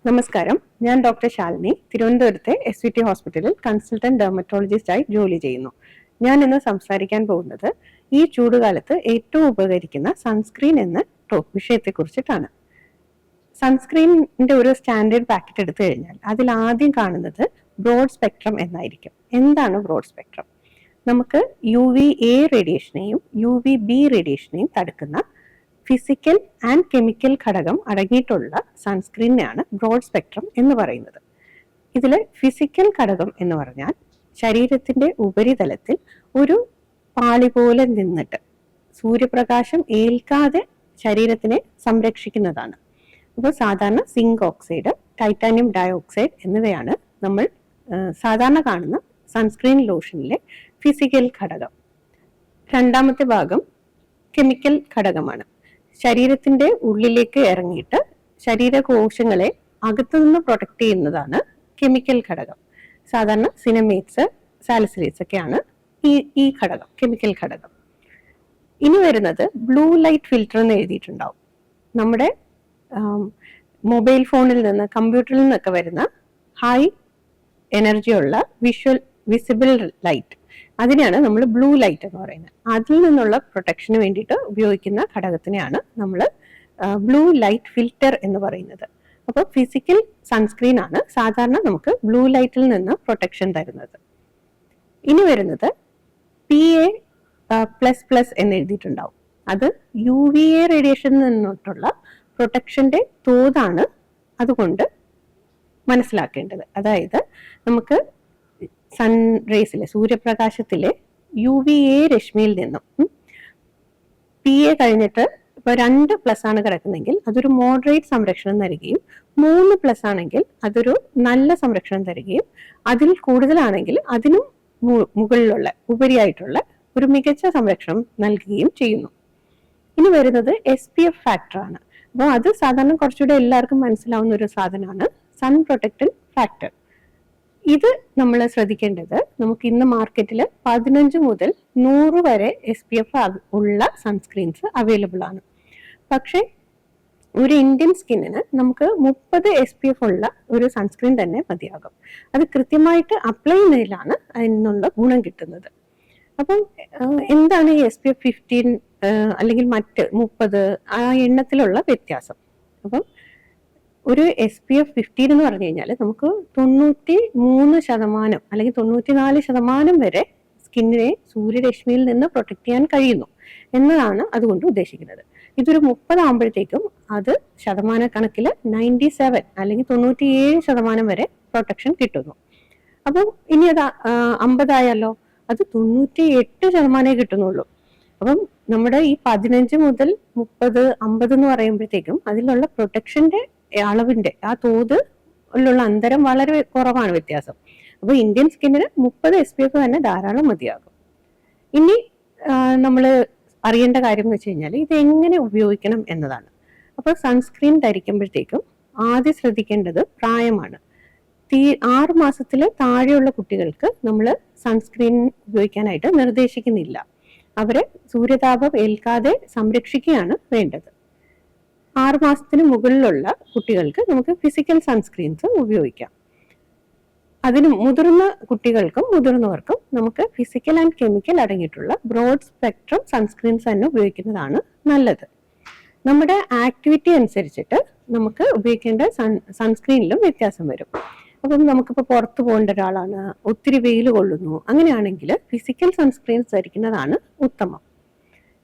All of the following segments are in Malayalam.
നമസ്കാരം, ഞാൻ ഡോക്ടർ ശാലിനി, തിരുവനന്തപുരത്തെ SVT ഹോസ്പിറ്റലിൽ കൺസൾട്ടന്റ് ഡെർമറ്റോളജിസ്റ്റായി ജോലി ചെയ്യുന്നു. ഞാൻ ഇന്ന് സംസാരിക്കാൻ പോകുന്നത് ഈ ചൂടുകാലത്ത് ഏറ്റവും ഉപകരിക്കുന്ന സൺസ്ക്രീൻ എന്ന വിഷയത്തെക്കുറിച്ചിട്ടാണ്. സൺസ്ക്രീനിന്റെ ഒരു സ്റ്റാൻഡേർഡ് പാക്കറ്റ് എടുത്തു കഴിഞ്ഞാൽ അതിൽ ആദ്യം കാണുന്നത് ബ്രോഡ് സ്പെക്ട്രം എന്നായിരിക്കും. എന്താണ് ബ്രോഡ് സ്പെക്ട്രം? നമുക്ക് UVA റേഡിയേഷനെയും UVB റേഡിയേഷനെയും തടുക്കുന്ന ഫിസിക്കൽ ആൻഡ് കെമിക്കൽ ഘടകം അടങ്ങിയിട്ടുള്ള സൺസ്ക്രീനെയാണ് ബ്രോഡ് സ്പെക്ട്രം എന്ന് പറയുന്നത്. ഇതിൽ ഫിസിക്കൽ ഘടകം എന്ന് പറഞ്ഞാൽ ശരീരത്തിന്റെ ഉപരിതലത്തിൽ ഒരു പാളി പോലെ നിന്നിട്ട് സൂര്യപ്രകാശം ഏൽക്കാതെ ശരീരത്തിനെ സംരക്ഷിക്കുന്നതാണ്. അപ്പോൾ സാധാരണ സിങ്ക് ഓക്സൈഡ്, ടൈറ്റാനിയം ഡയോക്സൈഡ് എന്നിവയാണ് നമ്മൾ സാധാരണ കാണുന്ന സൺസ്ക്രീൻ ലോഷനിലെ ഫിസിക്കൽ ഘടകം. രണ്ടാമത്തെ ഭാഗം കെമിക്കൽ ഘടകമാണ്. ശരീരത്തിന്റെ ഉള്ളിലേക്ക് ഇറങ്ങിയിട്ട് ശരീരകോശങ്ങളെ അകത്തുനിന്ന് പ്രൊട്ടക്ട് ചെയ്യുന്നതാണ് കെമിക്കൽ ഘടകം. സാധാരണ സിനമേറ്റ്സ്, സാലിസിലേറ്റ്സ് ഒക്കെയാണ് ഈ ഘടകം, കെമിക്കൽ ഘടകം. ഇനി വരുന്നത് ബ്ലൂ ലൈറ്റ് ഫിൽറ്റർ എന്ന് എഴുതിയിട്ടുണ്ടാവും. നമ്മുടെ മൊബൈൽ ഫോണിൽ നിന്ന്, കമ്പ്യൂട്ടറിൽ നിന്നൊക്കെ വരുന്ന ഹൈ എനർജിയുള്ള വിസിബിൾ ലൈറ്റ്, അതിനെയാണ് നമ്മൾ ബ്ലൂ ലൈറ്റ് എന്ന് പറയുന്നത്. അതിൽ നിന്നുള്ള പ്രൊട്ടക്ഷന് വേണ്ടിയിട്ട് ഉപയോഗിക്കുന്ന ഘടകത്തിനെയാണ് നമ്മൾ ബ്ലൂ ലൈറ്റ് ഫിൽറ്റർ എന്ന് പറയുന്നത്. അപ്പോൾ ഫിസിക്കൽ സൺസ്ക്രീൻ ആണ് സാധാരണ നമുക്ക് ബ്ലൂ ലൈറ്റിൽ നിന്ന് പ്രൊട്ടക്ഷൻ തരുന്നത്. ഇനി വരുന്നത് PA++ എന്ന് എഴുതിയിട്ടുണ്ടാവും. അത് UVA റേഡിയേഷനിൽ നിന്നിട്ടുള്ള പ്രൊട്ടക്ഷന്റെ തോതാണ് അതുകൊണ്ട് മനസ്സിലാക്കേണ്ടത്. അതായത് നമുക്ക് സൺ റേസിലെ, സൂര്യപ്രകാശത്തിലെ UVA രശ്മിയിൽ നിന്നും PA കഴിഞ്ഞിട്ട് ഇപ്പൊ 2+ ആണ് കിടക്കുന്നെങ്കിൽ അതൊരു മോഡറേറ്റ് സംരക്ഷണം തരികയും 3+ ആണെങ്കിൽ അതൊരു നല്ല സംരക്ഷണം തരികയും അതിൽ കൂടുതലാണെങ്കിൽ അതിനും മുകളിലുള്ള ഉപരിയായിട്ടുള്ള ഒരു മികച്ച സംരക്ഷണം നൽകുകയും ചെയ്യുന്നു. ഇനി വരുന്നത് SPF ഫാക്ടർ ആണ്. അപ്പോൾ അത് സാധാരണ കുറച്ചുകൂടെ എല്ലാവർക്കും മനസ്സിലാവുന്ന ഒരു സാധനമാണ്, സൺ പ്രൊട്ടക്റ്റൻ ഫാക്ടർ. ഇത് നമ്മൾ ശ്രദ്ധിക്കേണ്ടത്, നമുക്ക് ഇന്ന് മാർക്കറ്റിൽ 15 മുതൽ 100 വരെ SPF ഉള്ള സൺസ്ക്രീൻസ് അവൈലബിൾ ആണ്. പക്ഷേ ഒരു ഇന്ത്യൻ സ്കിന്നിന് നമുക്ക് 30 SPF ഉള്ള ഒരു സൺസ്ക്രീൻ തന്നെ മതിയാകും. അത് കൃത്യമായിട്ട് അപ്ലൈ ചെയ്യുന്നതിലാണ് അതിൽ നിന്നുള്ള ഗുണം കിട്ടുന്നത്. അപ്പം എന്താണ് ഈ SPF 15 അല്ലെങ്കിൽ മറ്റ് 30 ആ എണ്ണത്തിലുള്ള വ്യത്യാസം? അപ്പം ഒരു SPF 15 എന്ന് പറഞ്ഞു കഴിഞ്ഞാൽ നമുക്ക് 93% അല്ലെങ്കിൽ 94% വരെ സ്കിന്നിനെ സൂര്യരശ്മിയിൽ നിന്ന് പ്രൊട്ടക്ട് ചെയ്യാൻ കഴിയുന്നു എന്നതാണ് അതുകൊണ്ട് ഉദ്ദേശിക്കുന്നത്. ഇതൊരു 30 ആകുമ്പോഴത്തേക്കും അത് ശതമാനക്കണക്കിൽ 97 അല്ലെങ്കിൽ 97% വരെ പ്രൊട്ടക്ഷൻ കിട്ടുന്നു. അപ്പം ഇനി അത് 50 ആയാലോ, അത് 98% കിട്ടുന്നുള്ളൂ. അപ്പം നമ്മുടെ ഈ 15 മുതൽ 30, 50 എന്ന് പറയുമ്പോഴത്തേക്കും അതിലുള്ള പ്രൊട്ടക്ഷന്റെ അളവിന്റെ ആ തോതിലുള്ള അന്തരം വളരെ കുറവാണ് വ്യത്യാസം. അപ്പൊ ഇന്ത്യൻ സ്കിന്നിന് 30 SPF തന്നെ ധാരാളം മതിയാകും. ഇനി നമ്മൾ അറിയേണ്ട കാര്യം എന്ന് വെച്ച് കഴിഞ്ഞാൽ ഇത് എങ്ങനെ ഉപയോഗിക്കണം എന്നതാണ്. അപ്പൊ സൺസ്ക്രീൻ ധരിക്കുമ്പോഴത്തേക്കും ആദ്യം ശ്രദ്ധിക്കേണ്ടത് പ്രായമാണ്. 6 മാസത്തിൽ താഴെയുള്ള കുട്ടികൾക്ക് നമ്മൾ സൺസ്ക്രീൻ ഉപയോഗിക്കാനായിട്ട് നിർദ്ദേശിക്കുന്നില്ല. അവരെ സൂര്യതാപം ഏൽക്കാതെ സംരക്ഷിക്കുകയാണ് വേണ്ടത്. 6 മാസത്തിന് മുകളിലുള്ള കുട്ടികൾക്ക് നമുക്ക് ഫിസിക്കൽ സൺസ്ക്രീൻസ് ഉപയോഗിക്കാം. അതിന് മുതിർന്ന കുട്ടികൾക്കും മുതിർന്നവർക്കും നമുക്ക് ഫിസിക്കൽ ആൻഡ് കെമിക്കൽ അടങ്ങിയിട്ടുള്ള ബ്രോഡ് സ്പെക്ട്രം സൺസ്ക്രീൻസ് തന്നെ ഉപയോഗിക്കുന്നതാണ് നല്ലത്. നമ്മുടെ ആക്ടിവിറ്റി അനുസരിച്ചിട്ട് നമുക്ക് ഉപയോഗിക്കേണ്ട സൺസ്ക്രീനിലും വ്യത്യാസം വരും. അപ്പം നമുക്കിപ്പോൾ പുറത്തു പോകേണ്ട ഒരാളാണ്, ഒത്തിരി വെയിൽ കൊള്ളുന്നു, അങ്ങനെയാണെങ്കിൽ ഫിസിക്കൽ സൺസ്ക്രീൻസ് ധരിക്കുന്നതാണ് ഉത്തമം.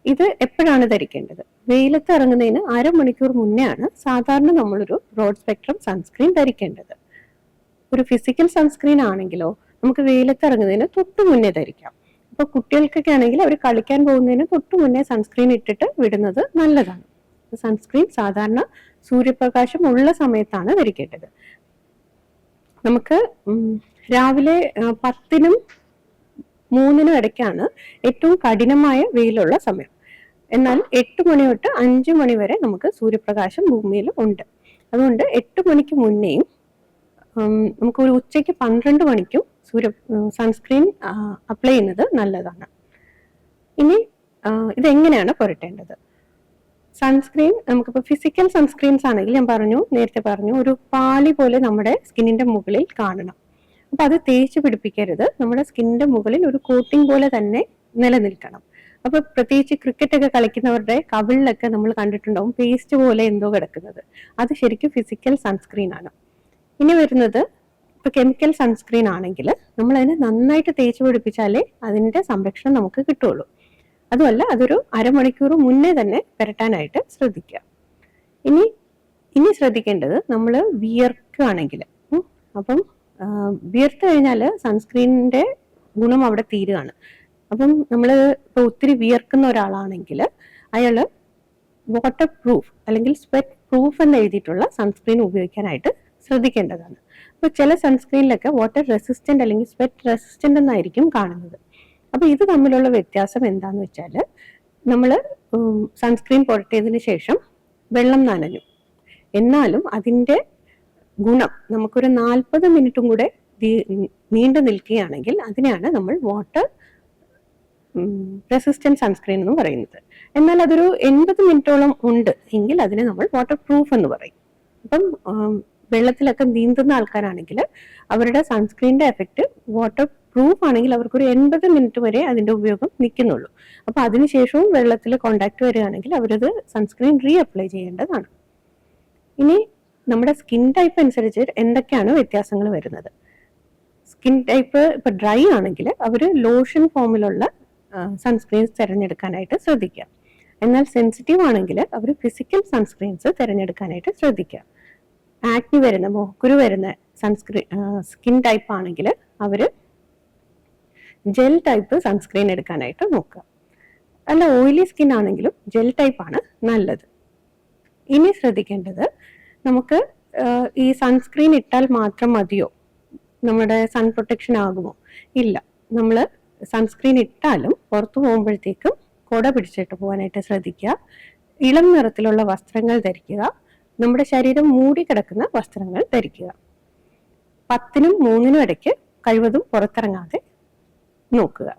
ഇത് എപ്പോഴാണ് ധരിക്കേണ്ടത്? വെയിലത്ത് ഇറങ്ങുന്നതിന് 1/2 മണിക്കൂർ മുന്നേ ആണ് സാധാരണ നമ്മളൊരു ബ്രോഡ് സ്പെക്ട്രം സൺസ്ക്രീൻ ധരിക്കേണ്ടത്. ഒരു ഫിസിക്കൽ സൺസ്ക്രീൻ ആണെങ്കിലോ നമുക്ക് വെയിലത്ത് ഇറങ്ങുന്നതിന് തൊട്ട് മുന്നേ ധരിക്കാം. അപ്പൊ കുട്ടികൾക്കൊക്കെ ആണെങ്കിൽ അവർ കളിക്കാൻ പോകുന്നതിന് തൊട്ട് മുന്നേ സൺസ്ക്രീൻ ഇട്ടിട്ട് വിടുന്നത് നല്ലതാണ്. സൺസ്ക്രീൻ സാധാരണ സൂര്യപ്രകാശം ഉള്ള സമയത്താണ് ധരിക്കേണ്ടത്. നമുക്ക് രാവിലെ 10നും 3നും ഇടയ്ക്കാണ് ഏറ്റവും കഠിനമായ വെയിലുള്ള സമയം. എന്നാൽ 8 മണി തൊട്ട് 5 മണി വരെ നമുക്ക് സൂര്യപ്രകാശം ഭൂമിയിൽ ഉണ്ട്. അതുകൊണ്ട് 8 മണിക്ക് മുന്നേയും നമുക്ക് ഒരു ഉച്ചയ്ക്ക് 12 മണിക്കും സൺസ്ക്രീൻ അപ്ലൈ ചെയ്യുന്നത് നല്ലതാണ്. ഇനി ഇതെങ്ങനെയാണ് പുരട്ടേണ്ടത്? സൺസ്ക്രീൻ നമുക്കിപ്പോൾ ഫിസിക്കൽ സൺസ്ക്രീൻസ് ആണെങ്കിൽ ഞാൻ നേരത്തെ പറഞ്ഞു ഒരു പാളി പോലെ നമ്മുടെ സ്കിന്നിന്റെ മുകളിൽ കാണണം. അപ്പൊ അത് തേച്ച് പിടിപ്പിക്കരുത്, നമ്മുടെ സ്കിന്നിന്റെ മുകളിൽ ഒരു കോട്ടിംഗ് പോലെ തന്നെ നിലനിൽക്കണം. അപ്പൊ പ്രത്യേകിച്ച് ക്രിക്കറ്റ് ഒക്കെ കളിക്കുന്നവരുടെ കവിളിലൊക്കെ നമ്മൾ കണ്ടിട്ടുണ്ടാവും പേസ്റ്റ് പോലെ എന്തോ കിടക്കുന്നത്. അത് ശരിക്കും ഫിസിക്കൽ സൺസ്ക്രീൻ ആണ്. ഇനി വരുന്നത് ഇപ്പൊ കെമിക്കൽ സൺസ്ക്രീൻ ആണെങ്കിൽ നമ്മൾ അതിനെ നന്നായിട്ട് തേച്ച് പിടിപ്പിച്ചാലേ അതിന്റെ സംരക്ഷണം നമുക്ക് കിട്ടുള്ളൂ. അതുമല്ല അതൊരു അരമണിക്കൂർ മുന്നേ തന്നെ പുരട്ടാനായിട്ട് ശ്രദ്ധിക്കുക. ഇനി ശ്രദ്ധിക്കേണ്ടത് നമ്മൾ വിയർക്കുകയാണെങ്കിൽ, അപ്പം വിയർത്ത് കഴിഞ്ഞാൽ സൺസ്ക്രീനിന്റെ ഗുണം അവിടെ തീരുകയാണ്. അപ്പം നമ്മൾ ഇപ്പോൾ ഒത്തിരി വിയർക്കുന്ന ഒരാളാണെങ്കിൽ അയാൾ വാട്ടർ പ്രൂഫ് അല്ലെങ്കിൽ സ്വെറ്റ് പ്രൂഫ് എന്ന് എഴുതിയിട്ടുള്ള സൺസ്ക്രീൻ ഉപയോഗിക്കാനായിട്ട് ശ്രദ്ധിക്കേണ്ടതാണ്. അപ്പോൾ ചില സൺസ്ക്രീനിലൊക്കെ വാട്ടർ റെസിസ്റ്റന്റ് അല്ലെങ്കിൽ സ്വെറ്റ് റെസിസ്റ്റന്റ് എന്നായിരിക്കും കാണുന്നത്. അപ്പൊ ഇത് തമ്മിലുള്ള വ്യത്യാസം എന്താന്ന് വെച്ചാൽ, നമ്മൾ സൺസ്ക്രീൻ പുരട്ടിയതിന് ശേഷം വെള്ളം നനഞ്ഞു, എന്നാലും അതിന്റെ ഗുണം നമുക്കൊരു 40 മിനിറ്റും കൂടെ നീണ്ടു നിൽക്കുകയാണെങ്കിൽ അതിനെയാണ് നമ്മൾ വാട്ടർ റെസിസ്റ്റന്റ് സൺസ്ക്രീൻ എന്ന് പറയുന്നത്. എന്നാൽ അതൊരു 80 മിനിറ്റോളം ഉണ്ട് എങ്കിൽ അതിനെ നമ്മൾ വാട്ടർ പ്രൂഫ് എന്ന് പറയും. അപ്പം വെള്ളത്തിലൊക്കെ നീന്തുന്ന ആൾക്കാരാണെങ്കിൽ അവരുടെ സൺസ്ക്രീനിന്റെ എഫക്റ്റ് വാട്ടർ പ്രൂഫ് ആണെങ്കിൽ അവർക്കൊരു 80 മിനിറ്റ് വരെ അതിന്റെ ഉപയോഗം നിൽക്കുന്നുള്ളൂ. അപ്പൊ അതിനുശേഷവും വെള്ളത്തിൽ കോണ്ടാക്ട് വരികയാണെങ്കിൽ അവരത് സൺസ്ക്രീൻ റീ അപ്ലൈ ചെയ്യേണ്ടതാണ്. ഇനി നമ്മുടെ സ്കിൻ ടൈപ്പ് അനുസരിച്ച് എന്തൊക്കെയാണ് വ്യത്യാസങ്ങൾ വരുന്നത്. സ്കിൻ ടൈപ്പ് ഇപ്പൊ ഡ്രൈ ആണെങ്കിൽ അവർ ലോഷൻ ഫോമിലുള്ള സൺസ്ക്രീൻസ് തിരഞ്ഞെടുക്കാനായിട്ട് ശ്രദ്ധിക്കുക. എന്നാൽ സെൻസിറ്റീവ് ആണെങ്കിൽ അവർ ഫിസിക്കൽ സൺസ്ക്രീൻസ് തിരഞ്ഞെടുക്കാനായിട്ട് ശ്രദ്ധിക്കുക. ആക്നി വരുന്ന മുഖക്കുരു വരുന്ന സ്കിൻ ടൈപ്പ് ആണെങ്കിൽ അവര് ജെൽ ടൈപ്പ് സൺസ്ക്രീൻ എടുക്കാനായിട്ട് നോക്കുക. അല്ല ഓയിലി സ്കിൻ ആണെങ്കിലും ജെൽ ടൈപ്പ് ആണ് നല്ലത്. ഇനി ശ്രദ്ധിക്കേണ്ടത്, നമുക്ക് ഈ സൺസ്ക്രീൻ ഇട്ടാൽ മാത്രം മതിയോ, നമ്മുടെ സൺ പ്രൊട്ടക്ഷൻ ആകുമോ? ഇല്ല, നമ്മൾ സൺസ്ക്രീൻ ഇട്ടാലും പുറത്തു പോകുമ്പോഴത്തേക്കും കുട പിടിച്ചിട്ട് പോകാനായിട്ട് ശ്രദ്ധിക്കുക. ഇളം നിറത്തിലുള്ള വസ്ത്രങ്ങൾ ധരിക്കുക. നമ്മുടെ ശരീരം മൂടിക്കിടക്കുന്ന വസ്ത്രങ്ങൾ ധരിക്കുക. 10നും 3നും ഇടയ്ക്ക് കഴിവതും പുറത്തിറങ്ങാതെ നോക്കുക.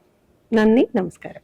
നന്ദി, നമസ്കാരം.